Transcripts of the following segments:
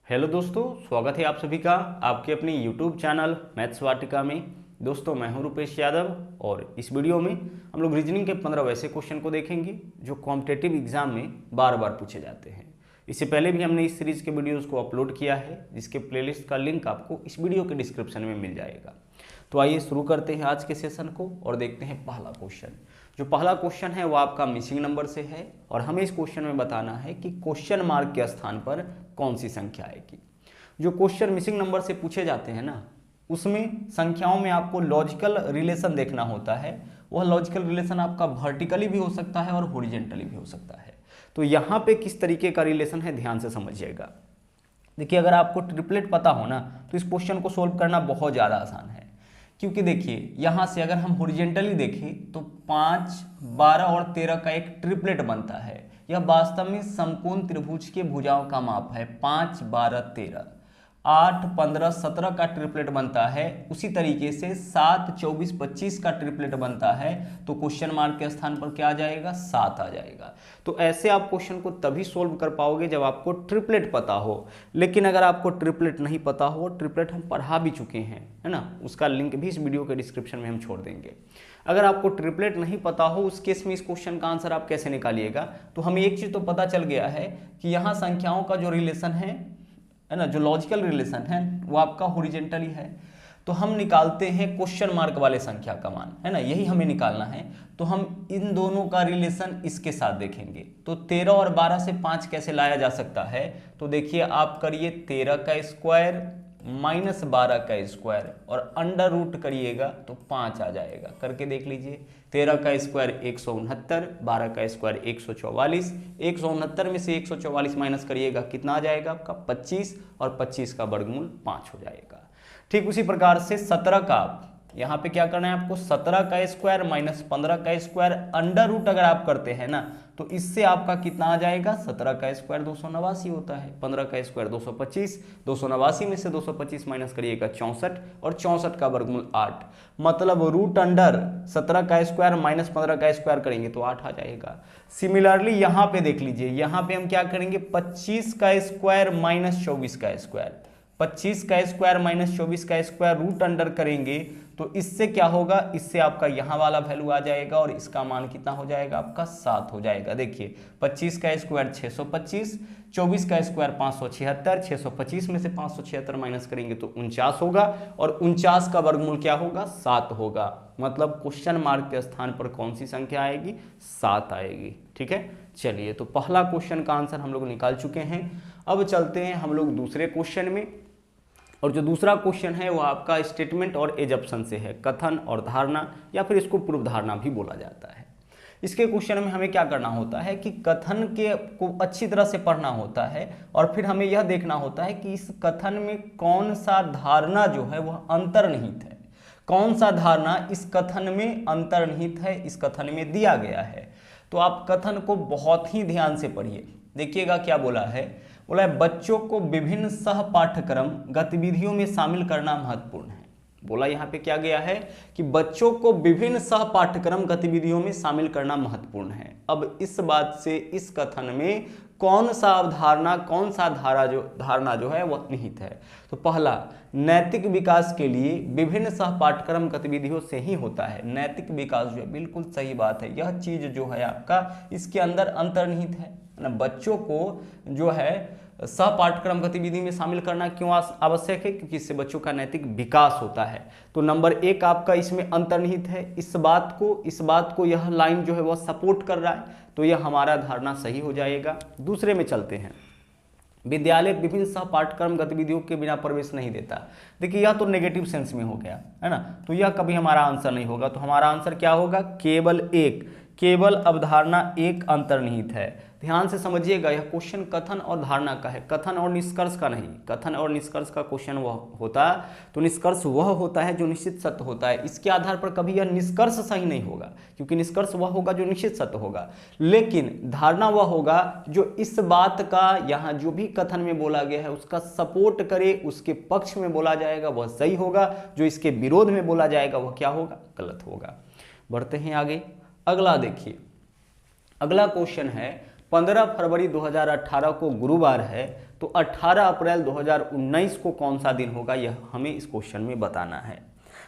Hello दोस्तों, स्वागत है आप सभी का आपके अपने यूट्यूब चैनल मैथ्स वाटिका में। दोस्तों मैं हूं रुपेश यादव और इस वीडियो में हम लोग रीजनिंग के 15 वैसे क्वेश्चन को देखेंगे जो कॉम्पिटिटिव एग्जाम में बार बार पूछे जाते हैं। इससे पहले भी हमने इस सीरीज़ के वीडियोस को अपलोड किया है, जिसके प्लेलिस्ट का लिंक आपको इस वीडियो के डिस्क्रिप्शन में मिल जाएगा। तो आइए शुरू करते हैं आज के सेशन को और देखते हैं पहला क्वेश्चन। जो पहला क्वेश्चन है वो आपका मिसिंग नंबर से है और हमें इस क्वेश्चन में बताना है कि क्वेश्चन मार्क के स्थान पर कौन सी संख्या आएगी। जो क्वेश्चन मिसिंग नंबर से पूछे जाते हैं ना, उसमें संख्याओं में आपको लॉजिकल रिलेशन देखना होता है। वह लॉजिकल रिलेशन आपका वर्टिकली भी हो सकता है और हॉरिजॉन्टली भी हो सकता है। तो यहाँ पे किस तरीके का रिलेशन है ध्यान से समझिएगा। देखिए, अगर आपको ट्रिपलेट पता हो ना तो इस क्वेश्चन को सोल्व करना बहुत ज़्यादा आसान है, क्योंकि देखिए यहाँ से अगर हम हॉरिजॉन्टली देखें तो 5, 12 और 13 का एक ट्रिपलेट बनता है। यह वास्तव में समकोण त्रिभुज के भुजाओं का माप है। 5, 12, 13, 8, 15, 17 का ट्रिपलेट बनता है। उसी तरीके से 7, 24, 25 का ट्रिपलेट बनता है। तो क्वेश्चन मार्क के स्थान पर क्या आ जाएगा? 7 आ जाएगा। तो ऐसे आप क्वेश्चन को तभी सोल्व कर पाओगे जब आपको ट्रिपलेट पता हो। लेकिन अगर आपको ट्रिपलेट नहीं पता हो, ट्रिपलेट हम पढ़ा भी चुके हैं, है ना, उसका लिंक भी इस वीडियो के डिस्क्रिप्शन में हम छोड़ देंगे। अगर आपको ट्रिपलेट नहीं पता हो, उस केस में इस क्वेश्चन का आंसर आप कैसे निकालिएगा? तो हमें एक चीज़ तो पता चल गया है कि यहाँ संख्याओं का जो रिलेशन है ना, जो लॉजिकल रिलेशन है वो आपका हॉरिजॉन्टली है। तो हम निकालते हैं क्वेश्चन मार्क वाले संख्या का मान, है ना, यही हमें निकालना है। तो हम इन दोनों का रिलेशन इसके साथ देखेंगे। तो 13 और 12 से 5 कैसे लाया जा सकता है? तो देखिए, आप करिए 13 का स्क्वायर माइनस 12 का स्क्वायर और अंडर रूट करिएगा तो 5 आ जाएगा। करके देख लीजिए। 13 का स्क्वायर 169, 12 का स्क्वायर 144। 169 में से 144 माइनस करिएगा, कितना आ जाएगा आपका? 25, और 25 का वर्गमूल 5 हो जाएगा। ठीक उसी प्रकार से 17 का यहाँ पे क्या करना है आपको? 17 का स्क्वायर माइनस 15 का स्क्वायर अंडर रूट अगर आप करते हैं ना तो इससे आपका कितना आ जाएगा? 17 का स्क्वायर 289 होता है, 15 का स्क्वायर 225, 289 में से 225 माइनस करिएगा 64, और 64 का वर्गमूल 8। मतलब रूट अंडर 17 का स्क्वायर माइनस 15 का स्क्वायर करेंगे तो 8 आ जाएगा। सिमिलरली यहाँ पे देख लीजिए, यहाँ पे हम क्या करेंगे? 25 का स्क्वायर माइनस 24 का स्क्वायर, 25 का स्क्वायर माइनस 24 का स्क्वायर रूट अंडर करेंगे तो इससे क्या होगा? इससे आपका यहाँ वाला वैल्यू आ जाएगा और इसका मान कितना हो जाएगा आपका? 7 हो जाएगा। देखिए, 25 का स्क्वायर 625, 24 का स्क्वायर 576, 625 में से 576 माइनस करेंगे तो 49 होगा, और 49 का वर्गमूल क्या होगा? 7 होगा। मतलब क्वेश्चन मार्क के स्थान पर कौन सी संख्या आएगी? 7 आएगी। ठीक है, चलिए, तो पहला क्वेश्चन का आंसर हम लोग निकाल चुके हैं। अब चलते हैं हम लोग दूसरे क्वेश्चन में, और जो दूसरा क्वेश्चन है वो आपका स्टेटमेंट और एजप्शन से है। कथन और धारणा, या फिर इसको पूर्व धारणा भी बोला जाता है। इसके क्वेश्चन में हमें क्या करना होता है कि कथन के को अच्छी तरह से पढ़ना होता है, और फिर हमें यह देखना होता है कि इस कथन में कौन सा धारणा जो है वह अंतर्निहित है, कौन सा धारणा इस कथन में अंतर्निहित है, इस कथन में दिया गया है। तो आप कथन को बहुत ही ध्यान से पढ़िए। देखिएगा क्या बोला है। बोला है बच्चों को विभिन्न सह पाठ्यक्रम गतिविधियों में शामिल करना महत्वपूर्ण है। बोला यहाँ पे क्या गया है कि बच्चों को विभिन्न सह पाठ्यक्रम गतिविधियों में शामिल करना महत्वपूर्ण है। अब इस बात से इस कथन में कौन सा अवधारणा, कौन सा धारणा जो है वह निहित है? तो पहला, नैतिक विकास के लिए विभिन्न सह पाठ्यक्रम गतिविधियों से ही होता है। नैतिक विकास जो है, बिल्कुल सही बात है, यह चीज जो है आपका इसके अंदर अंतर्निहित है ना। बच्चों को जो है सह पाठ्यक्रम गतिविधि में शामिल करना क्यों आवश्यक है? क्योंकि इससे बच्चों का नैतिक विकास होता है। तो नंबर 1 आपका इसमें अंतर्निहित है। इस बात को यह लाइन जो है वह सपोर्ट कर रहा है, तो यह हमारा धारणा सही हो जाएगा। दूसरे में चलते हैं। विद्यालय विभिन्न सह पाठ्यक्रम गतिविधियों के बिना प्रवेश नहीं देता। देखिए, यह तो नेगेटिव सेंस में हो गया, है ना, तो यह कभी हमारा आंसर नहीं होगा। तो हमारा आंसर क्या होगा? केवल अवधारणा 1 अंतर्निहित है। ध्यान से समझिएगा, यह क्वेश्चन कथन और धारणा का है, कथन और निष्कर्ष का नहीं। कथन और निष्कर्ष का क्वेश्चन वह होता तो निष्कर्ष वह होता है जो निश्चित सत्य होता है। इसके आधार पर कभी यह निष्कर्ष सही नहीं होगा, क्योंकि निष्कर्ष वह होगा जो निश्चित सत्य होगा। लेकिन धारणा वह होगा जो इस बात का यहाँ जो भी कथन में बोला गया है उसका सपोर्ट करे, उसके पक्ष में बोला जाएगा वह सही होगा, जो इसके विरोध में बोला जाएगा वह क्या होगा? गलत होगा। बढ़ते हैं आगे। अगला देखिए, अगला क्वेश्चन है 15 फरवरी 2018 को गुरुवार है, तो 18 अप्रैल 2019 को कौन सा दिन होगा, यह हमें इस क्वेश्चन में बताना है।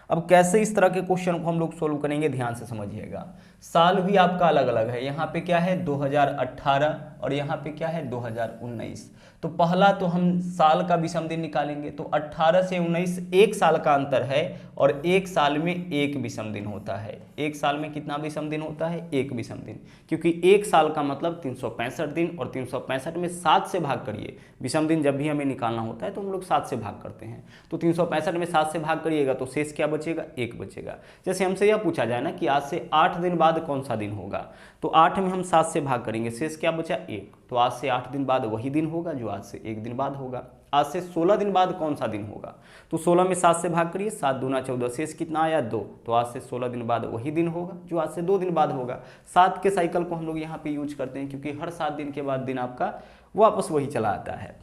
अब कैसे इस तरह के क्वेश्चन को हम लोग सोल्व करेंगे, ध्यान से समझिएगा। साल भी आपका अलग अलग है, यहाँ पे क्या है 2018 और यहाँ पे क्या है 2019। तो पहला तो हम साल का विषम दिन निकालेंगे, तो 18 से 19 एक साल का अंतर है और एक साल में एक विषम दिन होता है। एक साल में कितना विषम दिन होता है, एक विषम दिन, क्योंकि एक साल का मतलब 365 दिन और 365 में 7 से भाग करिए। विषम दिन जब भी हमें निकालना होता है तो हम लोग 7 से भाग करते हैं, तो 365 में 7 से भाग करिएगा तो शेष क्या बचेगा, 1 बचेगा। जैसे हमसे यह पूछा जाए ना कि आज से 8 दिन बाद कौन सा दिन होगा, तो 8 में हम 7 से भाग करेंगे, शेष क्या बचा 1, तो आज से 8 दिन बाद वही दिन होगा जो आज से 1 दिन बाद होगा। आज से 16 दिन बाद कौन सा दिन होगा, तो 16 में 7 से भाग करिए, 7 दूना 14, शेष कितना आया 2, तो आज से 16 दिन बाद वही दिन होगा जो आज से 2 दिन बाद होगा। 7 के साइकिल को हम लोग यहाँ पे यूज करते हैं क्योंकि हर 7 दिन के बाद दिन आपका वापस वही चला आता है।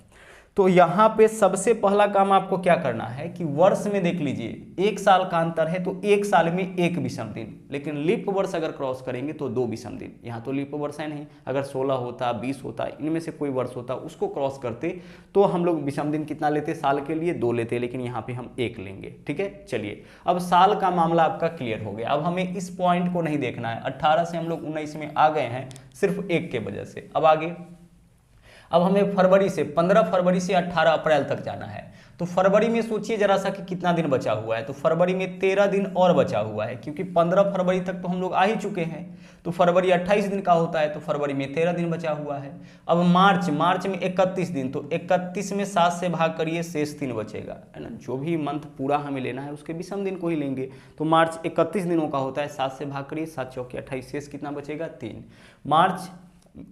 तो यहाँ पे सबसे पहला काम आपको क्या करना है कि वर्ष में देख लीजिए, एक साल का अंतर है तो एक साल में एक विषम दिन, लेकिन लीप वर्ष अगर क्रॉस करेंगे तो 2 विषम दिन। यहाँ तो लीप वर्ष है नहीं, अगर 16 होता 20 होता इनमें से कोई वर्ष होता उसको क्रॉस करते तो हम लोग विषम दिन कितना लेते, साल के लिए 2 लेते, लेकिन यहाँ पे हम 1 लेंगे। ठीक है, चलिए अब साल का मामला आपका क्लियर हो गया। अब हमें इस पॉइंट को नहीं देखना है, 18 से हम लोग 19 में आ गए हैं सिर्फ 1 के वजह से। अब आगे, अब हमें फरवरी से 15 फरवरी से 18 अप्रैल तक जाना है। तो फरवरी में सोचिए जरा सा कि कितना दिन बचा हुआ है, तो फरवरी में 13 दिन और बचा हुआ है, क्योंकि 15 फरवरी तक तो हम लोग आ ही चुके हैं। तो फरवरी 28 दिन का होता है, तो फरवरी में 13 दिन बचा हुआ है। अब मार्च में 31 दिन, तो 31 में 7 से भाग करिए, शेष 3 बचेगा, है ना। जो भी मंथ पूरा हमें लेना है उसके विषम दिन को ही लेंगे। तो मार्च 31 दिनों का होता है, 7 से भाग करिए, 7 चौके 28, शेष कितना बचेगा 3। मार्च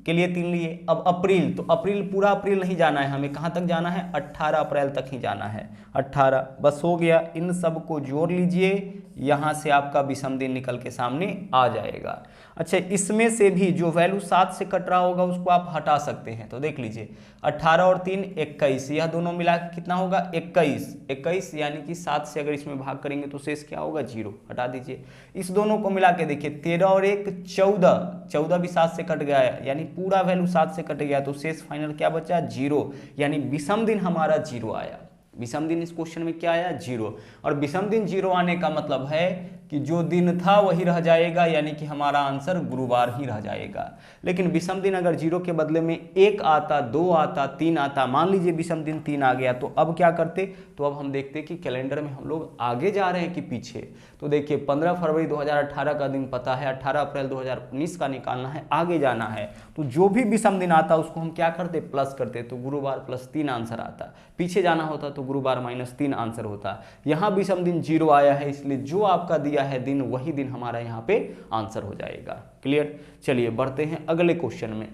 के लिए 3 लिए। अब अप्रैल, तो अप्रैल पूरा अप्रैल नहीं जाना है, हमें कहाँ तक जाना है, 18 अप्रैल तक ही जाना है। 18 बस हो गया, इन सब को जोड़ लीजिए, यहाँ से आपका विषम दिन निकल के सामने आ जाएगा। अच्छा, इसमें से भी जो वैल्यू 7 से कट रहा होगा उसको आप हटा सकते हैं। तो देख लीजिए 18 और 3 21, यह दोनों मिला के कितना होगा 21, यानी कि 7 से अगर इसमें भाग करेंगे तो शेष क्या होगा 0, हटा दीजिए। इस दोनों को मिला के देखिए 13 और 1 14 भी 7 से कट गया है, यानी पूरा वैल्यू 7 से कट गया, तो शेष फाइनल क्या बचा 0, यानी विषम दिन हमारा 0 आया। विषम दिन इस क्वेश्चन में क्या आया 0, और विषम दिन 0 आने का मतलब है कि जो दिन था वही रह जाएगा, यानी कि हमारा आंसर गुरुवार ही रह जाएगा। लेकिन विषम दिन अगर 0 के बदले में 1 आता, 2 आता, 3 आता, मान लीजिए विषम दिन 3 आ गया, तो अब क्या करते, तो अब हम देखते कि कैलेंडर में हम लोग आगे जा रहे हैं कि पीछे। तो देखिए 15 फरवरी 2018 का दिन पता है, 18 अप्रैल 2019 का निकालना है, आगे जाना है। तो जो भी विषम दिन आता उसको हम क्या करते, प्लस करते, तो गुरुवार +3 आंसर आता। पीछे जाना होता तो गुरुवार -3 आंसर होता। यहाँ विषम दिन 0 आया है, इसलिए जो आपका दिया है दिन वही दिन हमारा यहाँ पे आंसर हो जाएगा। क्लियर, चलिए बढ़ते हैं अगले क्वेश्चन में।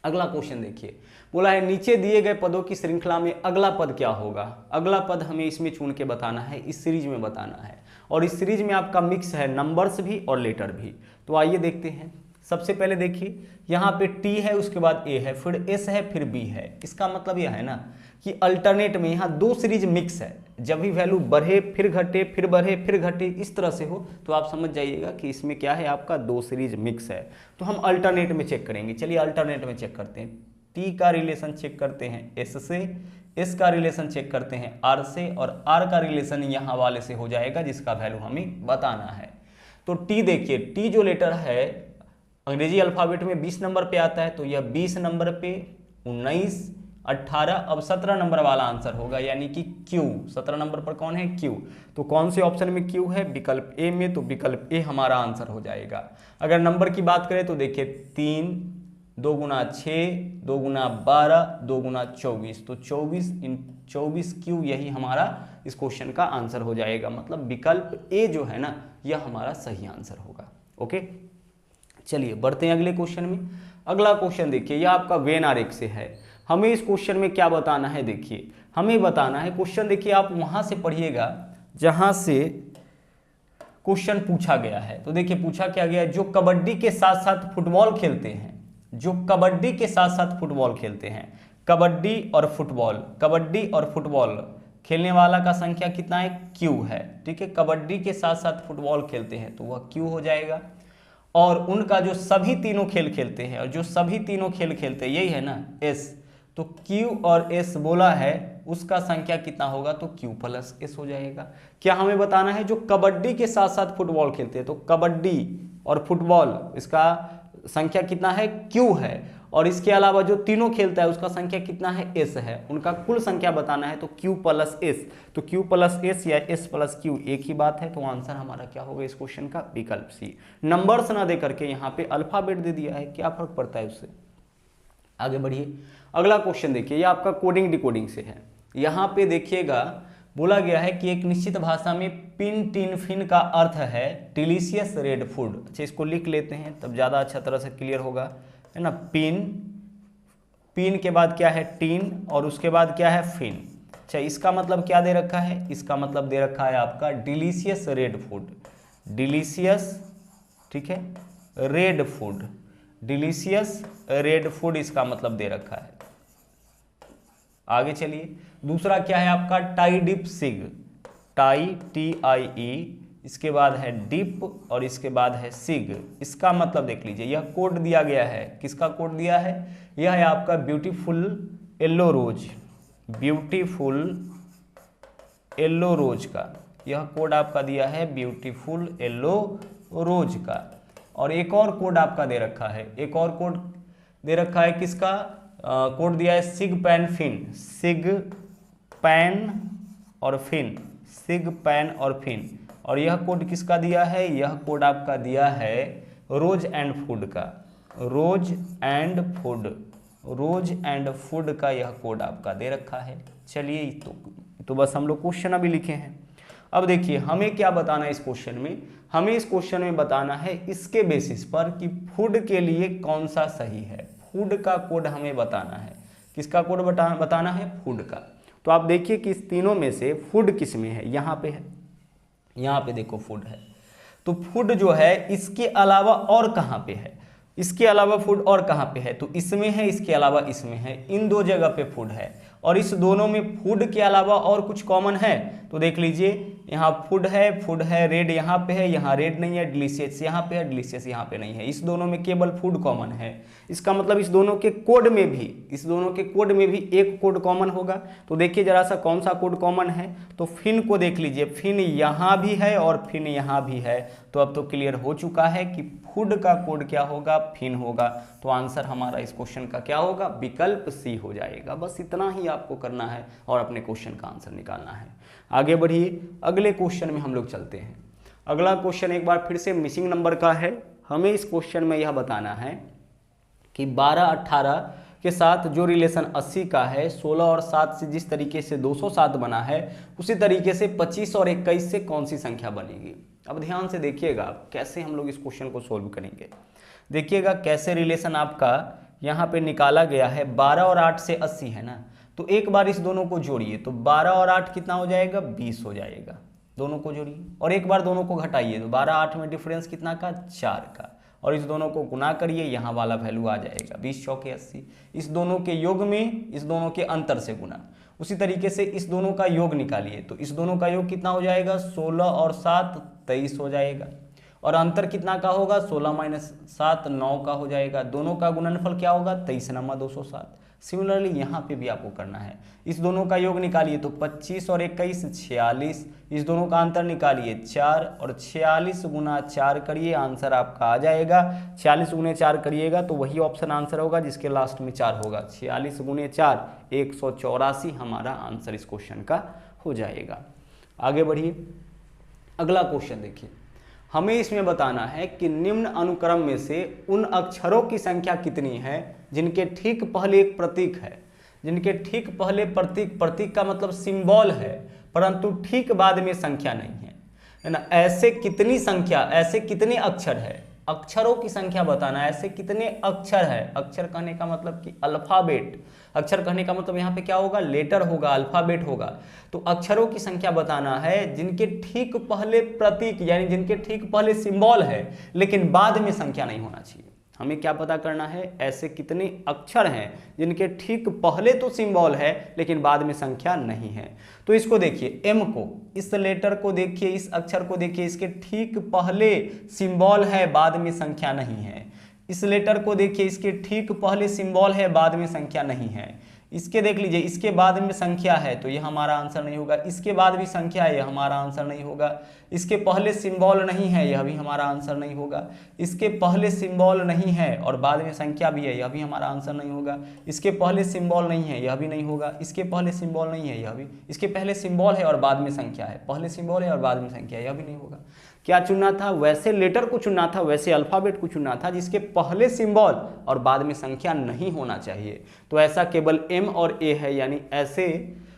अगला क्वेश्चन देखिए, बोला है नीचे दिए गए पदों की श्रृंखला में अगला पद क्या होगा। अगला पद हमें इसमें चुन के बताना है, इस सीरीज में बताना है, और इस सीरीज में आपका मिक्स है नंबर्स भी और लेटर भी। तो आइए देखते हैं। सबसे पहले देखिए यहाँ पे T है, उसके बाद A है, फिर S है, फिर B है। इसका मतलब यह है ना कि अल्टरनेट में यहाँ 2 सीरीज मिक्स है, जब भी वैल्यू बढ़े फिर घटे, फिर बढ़े फिर घटे, इस तरह से हो तो आप समझ जाइएगा कि इसमें क्या है, आपका 2 सीरीज मिक्स है। तो हम अल्टरनेट में चेक करेंगे। चलिए अल्टरनेट में चेक करते हैं। T का रिलेशन चेक करते हैं S से, S का रिलेशन चेक करते हैं R से, और R का रिलेशन यहाँ वाले से हो जाएगा जिसका वैल्यू हमें बताना है। तो T देखिए, T जो लेटर है अंग्रेजी अल्फाबेट में 20 नंबर पे आता है, तो यह 20 नंबर पे 19, 18, अब 17 नंबर वाला आंसर होगा, यानी कि Q। 17 नंबर पर कौन है, Q। तो कौन से ऑप्शन में Q है, विकल्प A में, तो विकल्प A हमारा आंसर हो जाएगा। अगर नंबर की बात करें तो देखिए 3, 2 गुना 6, 2 गुना 12, 2 गुना 24, तो 24 इन 24 Q, यही हमारा इस क्वेश्चन का आंसर हो जाएगा। मतलब विकल्प A जो है ना, यह हमारा सही आंसर होगा। ओके, चलिए बढ़ते हैं अगले क्वेश्चन में। अगला क्वेश्चन देखिए, यह आपका वेन आरेख से है। हमें इस क्वेश्चन में क्या बताना है, देखिए हमें बताना है, क्वेश्चन देखिए आप वहां से पढ़िएगा जहां से क्वेश्चन पूछा गया है। तो देखिए पूछा क्या गया है, जो कबड्डी के साथ साथ फुटबॉल खेलते हैं, जो कबड्डी के साथ साथ फुटबॉल खेलते हैं, कबड्डी और फुटबॉल खेलने वाला का संख्या कितना है, Q है। ठीक है, कबड्डी के साथ साथ फुटबॉल खेलते हैं तो वह Q हो जाएगा। और उनका जो सभी तीनों खेल खेलते हैं, और जो सभी तीनों खेल खेलते हैं यही है ना S, तो Q और S बोला है, उसका संख्या कितना होगा, तो Q प्लस S हो जाएगा। क्या हमें बताना है, जो कबड्डी के साथ साथ फुटबॉल खेलते हैं, तो कबड्डी और फुटबॉल इसका संख्या कितना है, Q है, और इसके अलावा जो तीनों खेलता है उसका संख्या कितना है, S है। उनका कुल संख्या बताना है, तो Q प्लस S, तो Q प्लस S या S प्लस Q एक ही बात है। तो आंसर हमारा क्या होगा इस क्वेश्चन का, विकल्प सी। नंबर्स ना दे करके यहाँ पे अल्फाबेट दे दिया है, क्या फर्क पड़ता है उससे। आगे बढ़िए, अगला क्वेश्चन देखिए, ये आपका कोडिंग डिकोडिंग से है। यहाँ पे देखिएगा बोला गया है कि एक निश्चित भाषा में पिन टिन फिन का अर्थ है डिलीशियस रेड फूड। अच्छा, इसको लिख लेते हैं तब ज़्यादा अच्छा तरह से क्लियर होगा, है ना। पिन, पिन के बाद क्या है, टिन, और उसके बाद क्या है, फिन। अच्छा, इसका मतलब क्या दे रखा है, इसका मतलब दे रखा है आपका डिलीशियस रेड फूड, डिलीशियस, ठीक है, red food, delicious red food इसका मतलब दे रखा है। आगे चलिए, दूसरा क्या है आपका, टाई डिप सिग, टाई TIE, इसके बाद है डिप और इसके बाद है सिग। इसका मतलब देख लीजिए, यह कोड दिया गया है, किसका कोड दिया है, यह है आपका ब्यूटीफुल येलो रोज, ब्यूटीफुल येलो रोज का यह कोड आपका दिया है, ब्यूटीफुल येलो रोज का। और एक और कोड आपका दे रखा है, एक और कोड दे रखा है, किसका कोड दिया है, सिग पैन फिन, सिग पैन और फिन, सिग पैन और फिन। और यह कोड किसका दिया है, यह कोड आपका दिया है रोज एंड फूड का, rose and food, rose and food का यह कोड आपका दे रखा है। चलिए, तो बस हम लोग क्वेश्चन अभी लिखे हैं। अब देखिए हमें क्या बताना है इस क्वेश्चन में, हमें इस क्वेश्चन में बताना है इसके बेसिस पर कि फूड के लिए कौन सा सही है। फूड का कोड हमें बताना है, किसका कोड बताना है, फूड का। तो आप देखिए कि इस तीनों में से फूड किस में है, यहाँ पे है, यहाँ पे देखो फूड है। तो फूड जो है इसके अलावा और कहाँ पे है, इसके अलावा फूड और कहाँ पे है, तो इसमें है, इसके अलावा इसमें है, इन दो जगह पे फूड है। और इस दोनों में फूड के अलावा और कुछ कॉमन है, तो देख लीजिए यहाँ फूड है, रेड यहाँ पे है, यहाँ रेड नहीं है, डिलीशियस यहाँ पे है, डिलीशियस यहाँ पे नहीं है। इस दोनों में केवल फूड कॉमन है। इसका मतलब इस दोनों के कोड में भी, इस दोनों के कोड में भी एक कोड कॉमन होगा। तो देखिए जरा सा कौन सा कोड कॉमन है, तो फिन को देख लीजिए, फिन यहाँ भी है और फिन यहाँ भी है। तो अब तो क्लियर हो चुका है कि फूड का कोड क्या होगा, फिन होगा। तो आंसर हमारा इस क्वेश्चन का क्या होगा, विकल्प सी हो जाएगा। बस इतना ही आपको करना है और अपने क्वेश्चन का आंसर निकालना है। आगे बढ़िए, अगले क्वेश्चन में हम लोग चलते हैं। अगला क्वेश्चन एक बार फिर से मिसिंग नंबर का है। हमें इस क्वेश्चन में यह बताना है कि 12, 18 के साथ जो रिलेशन 80 का है, 16 और 7 से जिस तरीके से 207 बना है, उसी तरीके से 25 और 21 से कौन सी संख्या बनेगी। अब ध्यान से देखिएगा कैसे हम लोग इस क्वेश्चन को सोल्व करेंगे। देखिएगा कैसे रिलेशन आपका यहाँ पे निकाला गया है, 12 और 8 से 80 है ना, तो एक बार इस दोनों को जोड़िए, तो 12 और 8 कितना हो जाएगा, 20 हो जाएगा। दोनों को जोड़िए और एक बार दोनों को घटाइए, तो 12, 8 में डिफरेंस कितना का, 4 का। और इस दोनों को गुना करिए, यहाँ वाला वैल्यू आ जाएगा 20 चौके 80। इस दोनों के योग में इस दोनों के अंतर से गुना। उसी तरीके से इस दोनों का योग निकालिए, तो इस दोनों का योग कितना हो जाएगा, 16 और 7 23 हो जाएगा। और अंतर कितना का होगा, 16 माइनस 7 9 का हो जाएगा। दोनों का गुणनफल क्या होगा, 23 नमा 207। सिमिलरली यहाँ पे भी आपको करना है, इस दोनों का योग निकालिए, तो 25 और 21 46। इस दोनों का अंतर निकालिए 4 और 46 गुना 4 करिए, आंसर आपका आ जाएगा। 46 गुने 4 करिएगा तो वही ऑप्शन आंसर होगा जिसके लास्ट में 4 होगा। 46 गुने 4 184 हमारा आंसर इस क्वेश्चन का हो जाएगा। आगे बढ़िए, अगला क्वेश्चन देखिए। हमें इसमें बताना है कि निम्न अनुक्रम में से उन अक्षरों की संख्या कितनी है जिनके ठीक पहले एक प्रतीक है, जिनके ठीक पहले प्रतीक का मतलब सिंबल है, परंतु ठीक बाद में संख्या नहीं है ना। ऐसे कितनी संख्या, ऐसे कितने अक्षर है, अक्षरों की संख्या बताना है। ऐसे कितने अक्षर है, अक्षर कहने का मतलब कि अल्फाबेट, अक्षर कहने का मतलब यहाँ पे क्या होगा, लेटर होगा, अल्फाबेट होगा। तो अक्षरों की संख्या बताना है जिनके ठीक पहले प्रतीक यानी जिनके ठीक पहले सिंबल है लेकिन बाद में संख्या नहीं होना चाहिए। हमें क्या पता करना है, ऐसे कितने अक्षर हैं जिनके ठीक पहले तो सिंबल है लेकिन बाद में संख्या नहीं है। तो इसको देखिए, एम को, इस लेटर को देखिए, इस अक्षर को देखिए, इसके ठीक पहले सिंबल है, बाद में संख्या नहीं है। इस लेटर को देखिए, इसके ठीक पहले सिंबल है, बाद में संख्या नहीं है। इसके देख लीजिए, इसके बाद में संख्या है तो ये हमारा आंसर नहीं होगा, इसके बाद भी संख्या है, यह हमारा आंसर नहीं होगा, इसके पहले सिंबल नहीं है, यह भी हमारा आंसर नहीं होगा, इसके पहले सिंबल नहीं है और बाद में संख्या भी है, यह भी हमारा आंसर नहीं होगा, इसके पहले सिंबल नहीं है, यह भी नहीं होगा, इसके पहले सिंबल नहीं है, यह भी, इसके पहले सिंबल है और बाद में संख्या है, पहले सिंबल है और बाद में संख्या है, यह भी नहीं होगा। क्या चुनना था? वैसे लेटर को चुनना था, वैसे अल्फाबेट को चुनना था जिसके पहले सिंबल और बाद में संख्या नहीं होना चाहिए। तो ऐसा केवल M और A है, यानी ऐसे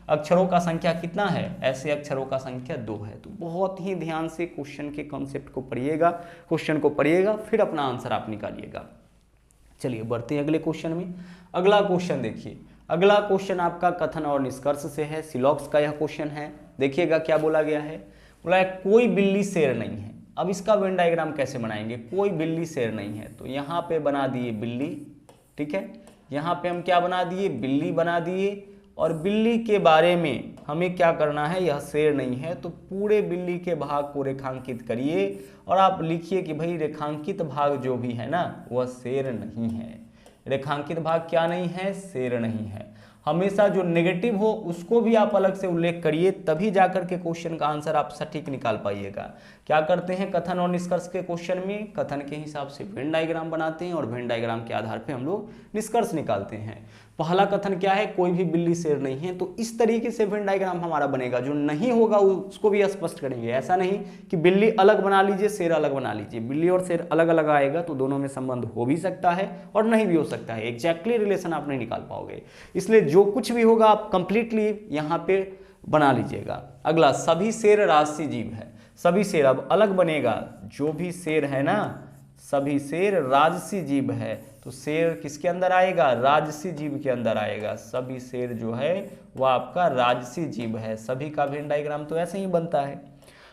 अक्षरों का संख्या कितना है? ऐसे अक्षरों का संख्या 2 है। तो बहुत ही ध्यान से क्वेश्चन के कॉन्सेप्ट को पढ़िएगा, क्वेश्चन को पढ़िएगा, फिर अपना आंसर आप निकालिएगा। चलिए बढ़ते हैं अगले क्वेश्चन में। अगला क्वेश्चन देखिए, अगला क्वेश्चन आपका कथन और निष्कर्ष से है, सिलॉक्स का यह क्वेश्चन है। देखिएगा क्या बोला गया है, बोला है कोई बिल्ली शेर नहीं है। अब इसका वेन डायग्राम कैसे बनाएंगे? कोई बिल्ली शेर नहीं है, तो यहाँ पे बना दिए बिल्ली, ठीक है, यहाँ पे हम क्या बना दिए? बिल्ली बना दिए। और बिल्ली के बारे में हमें क्या करना है? यह शेर नहीं है, तो पूरे बिल्ली के भाग को रेखांकित करिए और आप लिखिए कि भाई रेखांकित भाग जो भी है ना वह शेर नहीं है। रेखांकित भाग क्या नहीं है? शेर नहीं है। हमेशा जो नेगेटिव हो उसको भी आप अलग से उल्लेख करिए, तभी जाकर के क्वेश्चन का आंसर आप सटीक निकाल पाइएगा। क्या करते हैं कथन और निष्कर्ष के क्वेश्चन में? कथन के हिसाब से वेन डायग्राम बनाते हैं और वेन डायग्राम के आधार पे हम लोग निष्कर्ष निकालते हैं। पहला कथन क्या है? कोई भी बिल्ली शेर नहीं है, तो इस तरीके से वेन डायग्राम हमारा बनेगा। जो नहीं होगा उसको भी स्पष्ट करेंगे, ऐसा नहीं कि बिल्ली अलग बना लीजिए शेर अलग बना लीजिए। बिल्ली और शेर अलग अलग आएगा तो दोनों में संबंध हो भी सकता है और नहीं भी हो सकता है, एग्जैक्टली रिलेशन आप नहीं निकाल पाओगे। इसलिए जो कुछ भी होगा आप कंप्लीटली यहाँ पे बना लीजिएगा। अगला, सभी शेर राजसी जीव है। सभी शेर अब अलग बनेगा, जो भी शेर है ना सभी शेर राजसी जीव है, तो शेर किसके अंदर आएगा? राजसी जीव के अंदर आएगा। सभी शेर जो है वह आपका राजसी जीव है। सभी का वेन डायग्राम तो ऐसे ही बनता है।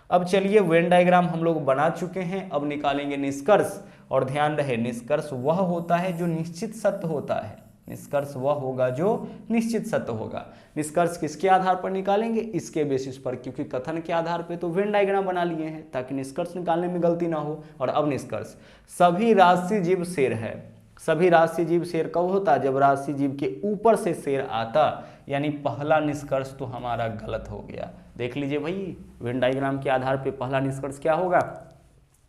अब चलिए वेन डायग्राम हम लोग बना चुके हैं, अब निकालेंगे निष्कर्ष। और ध्यान रहे निष्कर्ष वह होता है जो निश्चित सत्य होता है। निष्कर्ष वह होगा जो निश्चित सत्य होगा। निष्कर्ष किसके आधार पर निकालेंगे? इसके बेसिस पर, क्योंकि कथन के आधार पे तो वेन डायग्राम बना लिए हैं ताकि निष्कर्ष निकालने में गलती ना हो। और अब निष्कर्ष, सभी राजसी जीव शेर है। सभी राजसी जीव शेर कब होता? जब राजसी जीव के ऊपर से शेर आता, यानी पहला निष्कर्ष तो हमारा गलत हो गया। देख लीजिए भाई, वेन डायग्राम के आधार पे पहला निष्कर्ष क्या होगा?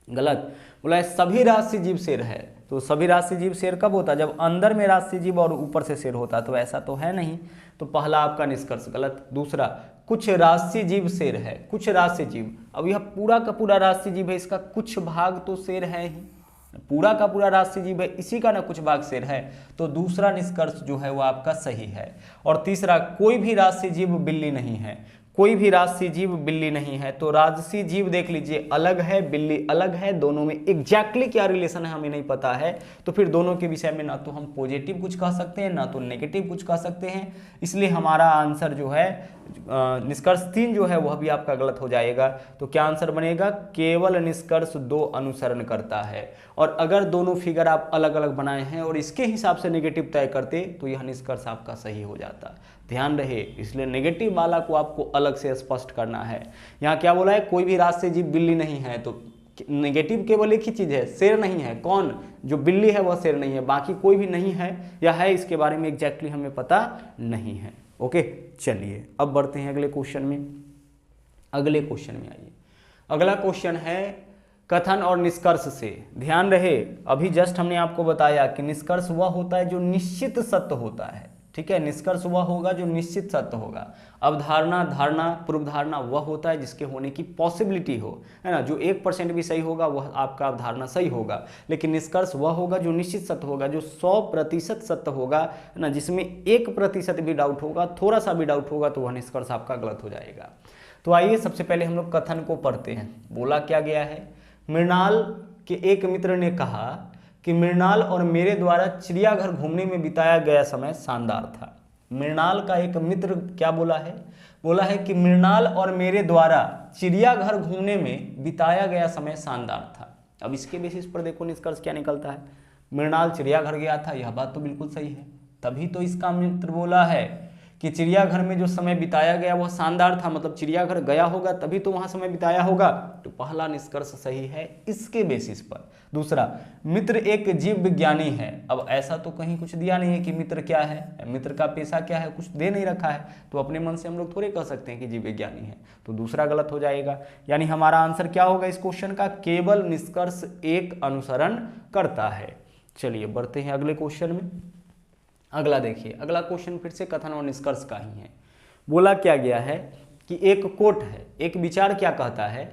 गलत। बोला है सभी राजसी जीव शेर है, तो सभी राजसी जीव शेर कब होता? जब अंदर में राजसी जीव और ऊपर से शेर होता, तो ऐसा तो है नहीं, तो पहला आपका निष्कर्ष गलत। दूसरा, कुछ राजसी जीव शेर है। कुछ राजसी जीव, अब यह पूरा का पूरा राजसी जीव है, इसका कुछ भाग तो शेर है ही, पूरा का पूरा राजसी जीव है, इसी का ना कुछ भाग शेर है, तो दूसरा निष्कर्ष जो है वो आपका सही है। और तीसरा, कोई भी राजसी जीव बिल्ली नहीं है। कोई भी राजसी जीव बिल्ली नहीं है, तो राजसी जीव देख लीजिए अलग है, बिल्ली अलग है, दोनों में एग्जैक्टली क्या रिलेशन है हमें नहीं पता है, तो फिर दोनों के विषय में ना तो हम पॉजिटिव कुछ कह सकते हैं ना तो नेगेटिव कुछ कह सकते हैं। इसलिए हमारा आंसर जो है निष्कर्ष 3 जो है वह भी आपका गलत हो जाएगा। तो क्या आंसर बनेगा? केवल निष्कर्ष 2 अनुसरण करता है। और अगर दोनों फिगर आप अलग अलग बनाए हैं और इसके हिसाब से नेगेटिव तय करते तो यह निष्कर्ष आपका सही हो जाता। ध्यान रहे, इसलिए नेगेटिव वाला को आपको अलग से स्पष्ट करना है। यहाँ क्या बोला है? कोई भी राजसी जीव बिल्ली नहीं है, तो नेगेटिव केवल एक ही चीज है, शेर नहीं है। कौन? जो बिल्ली है वह शेर नहीं है, बाकी कोई भी नहीं है या है इसके बारे में एग्जैक्टली हमें पता नहीं है। ओके, चलिए अब बढ़ते हैं अगले क्वेश्चन में। अगले क्वेश्चन में आइए। अगला क्वेश्चन है कथन और निष्कर्ष से। ध्यान रहे, अभी जस्ट हमने आपको बताया कि निष्कर्ष वह होता है जो निश्चित सत्य होता है। ठीक है, निष्कर्ष वह होगा जो निश्चित सत्य होगा। अवधारणा, धारणा, पूर्व धारणा वह होता है जिसके होने की पॉसिबिलिटी हो, है ना। जो 1% भी सही होगा वह आपका अवधारणा सही होगा। लेकिन निष्कर्ष वह होगा जो निश्चित सत्य होगा, जो 100% सत्य होगा, है ना। जिसमें 1% भी डाउट होगा, थोड़ा सा भी डाउट होगा, तो वह निष्कर्ष आपका गलत हो जाएगा। तो आइए सबसे पहले हम लोग कथन को पढ़ते हैं। बोला क्या गया है? मृणाल के एक मित्र ने कहा कि मृणाल और मेरे द्वारा चिड़ियाघर घूमने में बिताया गया समय शानदार था। मृणाल का एक मित्र क्या बोला है? बोला है कि मृणाल और मेरे द्वारा चिड़ियाघर घूमने में बिताया गया समय शानदार था। अब इसके बेसिस पर देखो निष्कर्ष क्या निकलता है। मृणाल चिड़ियाघर गया था, यह बात तो बिल्कुल सही है, तभी तो इसका मित्र बोला है कि चिड़ियाघर में जो समय बिताया गया वह शानदार था, मतलब चिड़ियाघर गया होगा तभी तो वहां समय बिताया होगा। तो पहला निष्कर्ष सही है इसके बेसिस पर। दूसरा, मित्र एक जीव विज्ञानी है। अब ऐसा तो कहीं कुछ दिया नहीं है कि मित्र क्या है, मित्र का पेशा क्या है, कुछ दे नहीं रखा है, तो अपने मन से हम लोग थोड़े कह सकते हैं कि जीव विज्ञानी है। तो दूसरा गलत हो जाएगा, यानी हमारा आंसर क्या होगा इस क्वेश्चन का, केवल निष्कर्ष एक अनुसरण करता है। चलिए बढ़ते हैं अगले क्वेश्चन में। अगला देखिए, अगला क्वेश्चन फिर से कथन और निष्कर्ष का ही है। बोला क्या गया है कि एक कोट है, एक विचार क्या कहता है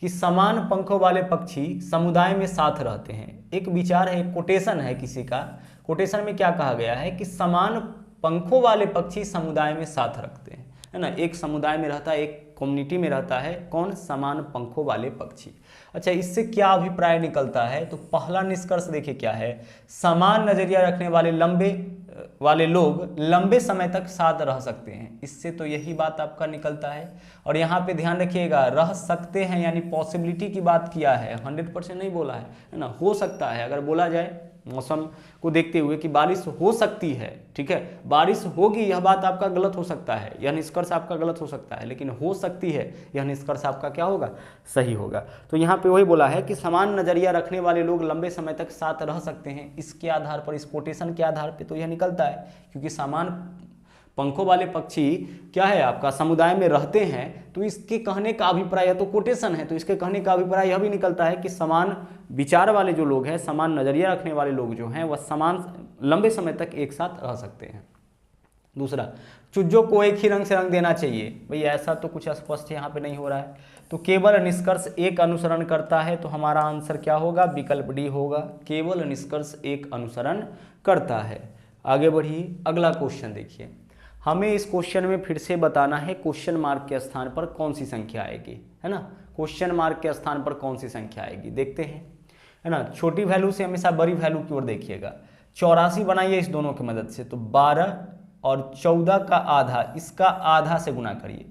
कि समान पंखों वाले पक्षी समुदाय में साथ रहते हैं। एक विचार है, एक कोटेशन है किसी का। कोटेशन में क्या कहा गया है कि समान पंखों वाले पक्षी समुदाय में साथ रखते हैं, है ना। एक समुदाय में रहता है, एक कम्युनिटी में रहता है कौन, समान पंखों वाले पक्षी। अच्छा, इससे क्या अभिप्राय निकलता है, तो पहला निष्कर्ष देखिए क्या है, समान नजरिया रखने वाले लोग लंबे समय तक साथ रह सकते हैं। इससे तो यही बात आपका निकलता है। और यहाँ पे ध्यान रखिएगा, रह सकते हैं यानी पॉसिबिलिटी की बात किया है, 100% नहीं बोला है ना। हो सकता है, अगर बोला जाए मौसम को देखते हुए कि बारिश हो सकती है, ठीक है, बारिश होगी, यह बात आपका गलत हो सकता है, यह निष्कर्ष आपका गलत हो सकता है, लेकिन हो सकती है यह निष्कर्ष आपका क्या होगा, सही होगा। तो यहाँ पे वही बोला है कि समान नजरिया रखने वाले लोग लंबे समय तक साथ रह सकते हैं। इसके आधार पर, इस कोटेशन के आधार पर तो यह निकलता है, क्योंकि समान पंखों वाले पक्षी क्या है आपका, समुदाय में रहते हैं। तो इसके कहने का अभिप्राय, तो कोटेशन है, तो इसके कहने का अभिप्राय यह भी निकलता है कि समान विचार वाले जो लोग हैं, समान नजरिया रखने वाले लोग जो हैं, वह समान लंबे समय तक एक साथ रह सकते हैं। दूसरा, चुज्जों को एक ही रंग से रंग देना चाहिए। भाई ऐसा तो कुछ स्पष्ट यहाँ पे नहीं हो रहा है। तो केवल निष्कर्ष एक अनुसरण करता है, तो हमारा आंसर क्या होगा, विकल्प डी होगा, केवल निष्कर्ष एक अनुसरण करता है। आगे बढ़िए, अगला क्वेश्चन देखिए। हमें इस क्वेश्चन में फिर से बताना है क्वेश्चन मार्क के स्थान पर कौन सी संख्या आएगी, है ना। क्वेश्चन मार्क के स्थान पर कौन सी संख्या आएगी, देखते हैं, है ना। छोटी वैल्यू से हमेशा बड़ी वैल्यू की ओर देखिएगा। 84 बनाइए इस दोनों की मदद से, तो 12 और 14 का आधा, इसका आधा से गुना करिए,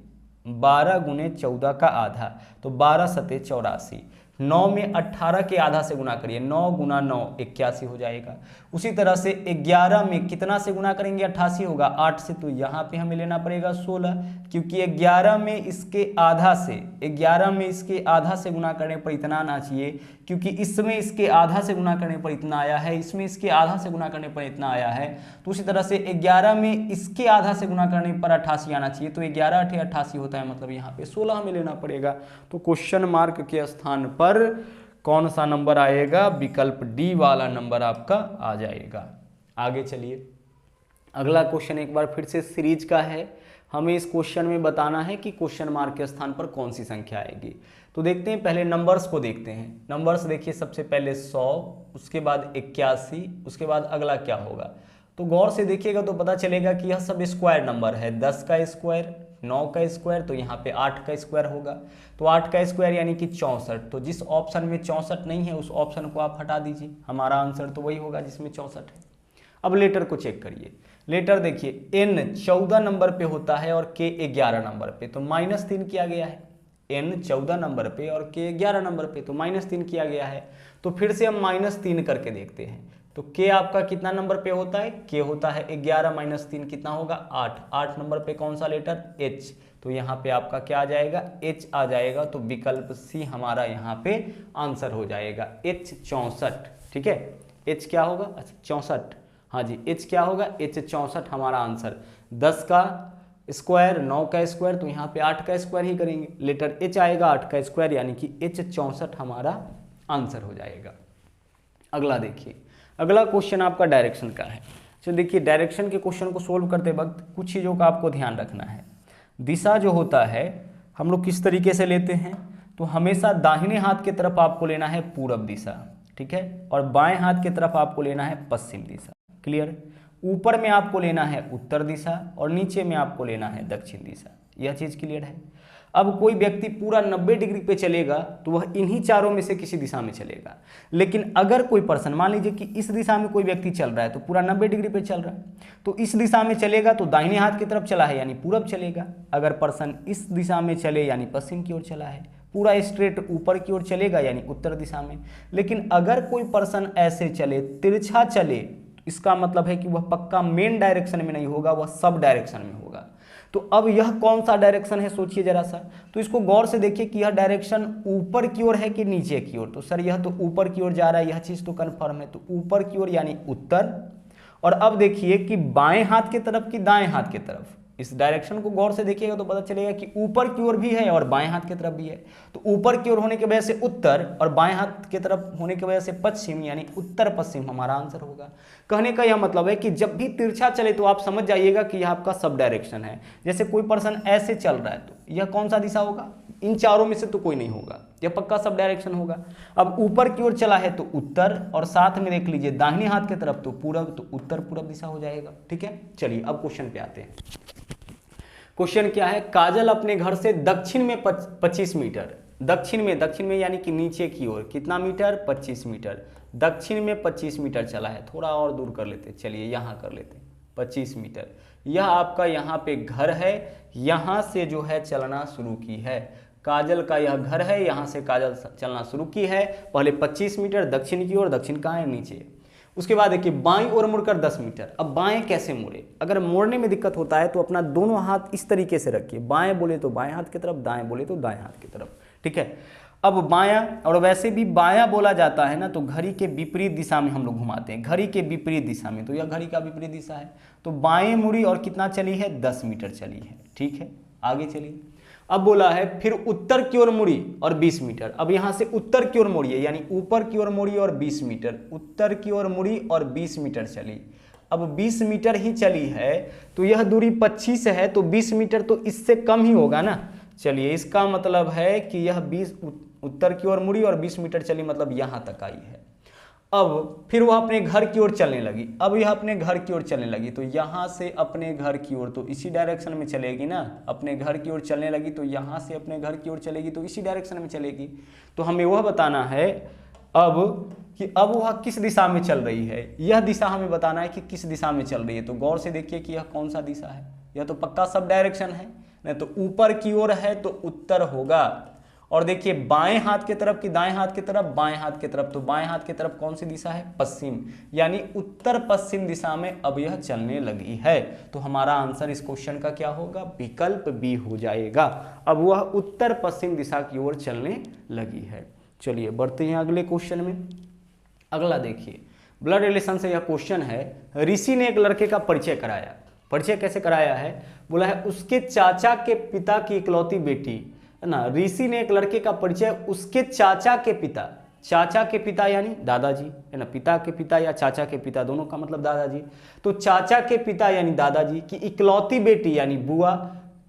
12 गुने 14 का आधा, तो 12 सते 84। 9 में 18 के आधा से गुना करिए, 9 गुना 9 81 हो जाएगा। उसी तरह से 11 में कितना से गुना करेंगे, 88 होगा, 8 से, तो यहाँ पे हमें लेना पड़ेगा 16, क्योंकि 11 में इसके आधा से गुना करने पर इतना आना चाहिए, क्योंकि इसमें इसके आधा से गुना करने पर इतना आया है, इसमें इसके आधा से गुना करने पर इतना आया है। तो उसी तरह से 11 में इसके आधा से गुना करने पर 88 आना चाहिए, तो 11 × 88 होता है, मतलब यहाँ पे 16 हमें लेना पड़ेगा। तो क्वेश्चन मार्क के स्थान पर कौन सा नंबर आएगा, विकल्प डी वाला नंबर आपका आ जाएगा। आगे चलिए, अगला क्वेश्चन एक बार फिर से सीरीज का है। हमें इस क्वेश्चन में बताना है कि क्वेश्चन मार्क के स्थान पर कौन सी संख्या आएगी। तो देखते हैं, पहले नंबर्स को देखते हैं। नंबर्स देखिए, सबसे पहले 100, उसके बाद 81, उसके बाद अगला क्या होगा। तो गौर से देखिएगा तो पता चलेगा कि यह सब स्क्वायर नंबर है, 10 का स्क्वायर, 9 का स्क्वायर, तो यहाँ पे 8 का स्क्वायर होगा। तो 8 का स्क्वायर यानी कि 64। तो जिस ऑप्शन में 64 नहीं है उस ऑप्शन को आप हटा दीजिए, हमारा आंसर तो वही होगा जिसमें 64 है। अब लेटर को चेक करिए। लेटर देखिए, n 14 नंबर पे होता है और k 11 नंबर पे, तो -3 किया गया है। n 14 नंबर पे और k 11 नंबर पे, तो -3 किया गया है। तो फिर से हम -3 करके देखते हैं। तो k आपका कितना नंबर पे होता है, k होता है 11 - 3 कितना होगा, 8। 8 नंबर पे कौन सा लेटर, h, तो यहाँ पे आपका क्या आ जाएगा, h आ जाएगा। तो विकल्प सी हमारा यहाँ पे आंसर हो जाएगा, h 64, ठीक है। h क्या होगा, अच्छा 64, हाँ जी, h क्या होगा, h 64 हमारा आंसर। 10 का स्क्वायर, 9 का स्क्वायर, तो यहाँ पे 8 का स्क्वायर ही करेंगे, लेटर h आएगा 8 का स्क्वायर, यानी कि h 64 हमारा आंसर हो जाएगा। अगला देखिए, अगला क्वेश्चन आपका डायरेक्शन का है। चलिए देखिए, डायरेक्शन के क्वेश्चन को सोल्व करते वक्त कुछ चीज़ों का आपको ध्यान रखना है। दिशा जो होता है हम लोग किस तरीके से लेते हैं, तो हमेशा दाहिने हाथ की तरफ आपको लेना है पूरब दिशा, ठीक है, और बाएं हाथ की तरफ आपको लेना है पश्चिम दिशा। क्लियर। ऊपर में आपको लेना है उत्तर दिशा और नीचे में आपको लेना है दक्षिण दिशा। यह चीज़ क्लियर है। अब कोई व्यक्ति पूरा 90 डिग्री पे चलेगा तो वह इन्हीं चारों में से किसी दिशा में चलेगा। लेकिन अगर कोई पर्सन, मान लीजिए कि इस दिशा में कोई व्यक्ति चल रहा है तो पूरा 90 डिग्री पे चल रहा है, तो इस दिशा में चलेगा तो दाहिने हाथ की तरफ चला है यानी पूरब चलेगा। अगर पर्सन इस दिशा में चले यानी पश्चिम की ओर चला है, पूरा स्ट्रेट ऊपर की ओर चलेगा यानी उत्तर दिशा में। लेकिन अगर कोई पर्सन ऐसे चले, तिरछा चले, इसका मतलब है कि वह पक्का मेन डायरेक्शन में नहीं होगा, वह सब डायरेक्शन में होगा। तो अब यह कौन सा डायरेक्शन है सोचिए जरा सा, तो इसको गौर से देखिए कि यह डायरेक्शन ऊपर की ओर है कि नीचे की ओर। तो सर यह तो ऊपर की ओर जा रहा है, यह चीज तो कंफर्म है, तो ऊपर की ओर यानी उत्तर। और अब देखिए कि बाएं हाथ की तरफ कि दाएं हाथ की तरफ, इस डायरेक्शन को गौर से देखिएगा तो पता चलेगा कि ऊपर की ओर भी है और बाएं हाथ की तरफ भी है। तो ऊपर की ओर होने की वजह से उत्तर और बाएं हाथ की तरफ होने की वजह से पश्चिम, यानी उत्तर पश्चिम हमारा आंसर होगा। कहने का यह मतलब है कि जब भी तिरछा चले तो आप समझ जाइएगा कि यह आपका सब डायरेक्शन है। जैसे कोई पर्सन ऐसे चल रहा है तो यह कौन सा दिशा होगा, इन चारों में से तो कोई नहीं होगा, यह पक्का सब डायरेक्शन होगा। अब ऊपर की ओर चला है तो उत्तर, और साथ में देख लीजिए दाहिने हाथ की तरफ तो पूरब, तो उत्तर पूरब दिशा हो जाएगा। ठीक है, चलिए अब क्वेश्चन पे आते हैं। क्वेश्चन क्या है, काजल अपने घर से दक्षिण में 25 मीटर, दक्षिण में यानी कि नीचे की ओर कितना मीटर, 25 मीटर, दक्षिण में 25 मीटर चला है। थोड़ा और दूर कर लेते, चलिए यहाँ कर लेते 25 मीटर। यह आपका यहाँ पे घर है, यहाँ से जो है चलना शुरू की है, काजल का यह घर है, यहाँ से काजल चलना शुरू की है। पहले 25 मीटर दक्षिण की ओर, दक्षिण कहाँ है, नीचे। उसके बाद देखिए बाईं ओर मुड़कर 10 मीटर। अब बाएं कैसे मुड़े, अगर मोड़ने में दिक्कत होता है तो अपना दोनों हाथ इस तरीके से रखिए, बाएं बोले तो बाएं हाथ की तरफ, दाएं बोले तो दाएं हाथ की तरफ। ठीक है, अब बायां, और वैसे भी बायां बोला जाता है ना तो घड़ी के विपरीत दिशा में हम लोग घुमाते हैं, घड़ी के विपरीत दिशा में, तो यह घड़ी का विपरीत दिशा है। तो बाएं मुड़ी और कितना चली है, 10 मीटर चली है। ठीक है, आगे चलिए। अब बोला है फिर उत्तर की ओर मुड़ी और 20 मीटर। अब यहां से उत्तर की ओर मुड़िए, यानी ऊपर की ओर मुड़ी और 20 मीटर, उत्तर की ओर मुड़ी और 20 मीटर चली। अब 20 मीटर ही चली है तो यह दूरी 25 है, तो 20 मीटर तो इससे कम ही होगा ना। चलिए, इसका मतलब है कि यह 20 उत्तर की ओर मुड़ी और 20 मीटर चली, मतलब यहां तक आई है। अब फिर वह अपने घर की ओर चलने लगी। अब यह अपने घर की ओर चलने लगी तो यहां से अपने घर की ओर, तो इसी डायरेक्शन में चलेगी ना। अपने घर की ओर चलने लगी तो यहां से अपने घर की ओर चलेगी, तो इसी डायरेक्शन में चलेगी। तो हमें वह बताना है अब कि अब वह किस दिशा में चल रही है, यह दिशा हमें बताना है कि किस दिशा में चल रही है। तो गौर से देखिए कि यह कौन सा दिशा है, यह तो पक्का सब डायरेक्शन है, नहीं तो ऊपर की ओर है तो उत्तर होगा। और देखिए बाएं हाथ की तरफ कि दाएं हाथ की तरफ, बाएं हाथ की तरफ, तो बाएं हाथ की तरफ कौन सी दिशा है, पश्चिम, यानी उत्तर पश्चिम दिशा में अब यह चलने लगी है। तो हमारा आंसर इस क्वेश्चन का क्या होगा, विकल्प बी हो जाएगा। अब वह उत्तर पश्चिम दिशा की ओर चलने लगी है। चलिए बढ़ते हैं अगले क्वेश्चन में। अगला देखिए, ब्लड रिलेशन से यह क्वेश्चन है। ऋषि ने एक लड़के का परिचय कराया। परिचय कैसे कराया है, बोला है उसके चाचा के पिता की इकलौती बेटी है ना। ऋषि ने एक लड़के का परिचय उसके चाचा के पिता, चाचा के पिता यानी दादाजी है ना, पिता के पिता या चाचा के पिता दोनों का मतलब दादाजी। तो चाचा के पिता यानी दादाजी की इकलौती बेटी यानी बुआ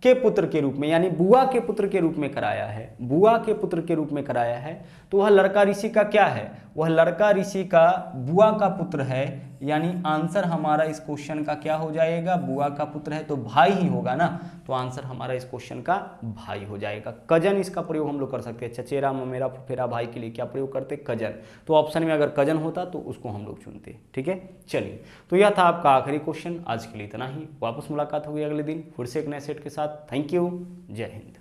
के पुत्र के रूप में, यानी बुआ के पुत्र के रूप में कराया है, बुआ के पुत्र के रूप में कराया है। तो वह लड़का ऋषि का क्या है, वह लड़का ऋषि का बुआ का पुत्र है, यानी आंसर हमारा इस क्वेश्चन का क्या हो जाएगा, बुआ का पुत्र है तो भाई ही होगा ना। तो आंसर हमारा इस क्वेश्चन का भाई हो जाएगा। कजन इसका प्रयोग हम लोग कर सकते हैं, चचेरा ममेरा फुफेरा भाई के लिए क्या प्रयोग करते, कजन। तो ऑप्शन में अगर कजन होता तो उसको हम लोग चुनते। ठीक है, चलिए तो यह था आपका आखिरी क्वेश्चन। आज के लिए इतना ही, वापस मुलाकात होगी अगले दिन फिर से एक नए सेट के साथ। थैंक यू, जय हिंद।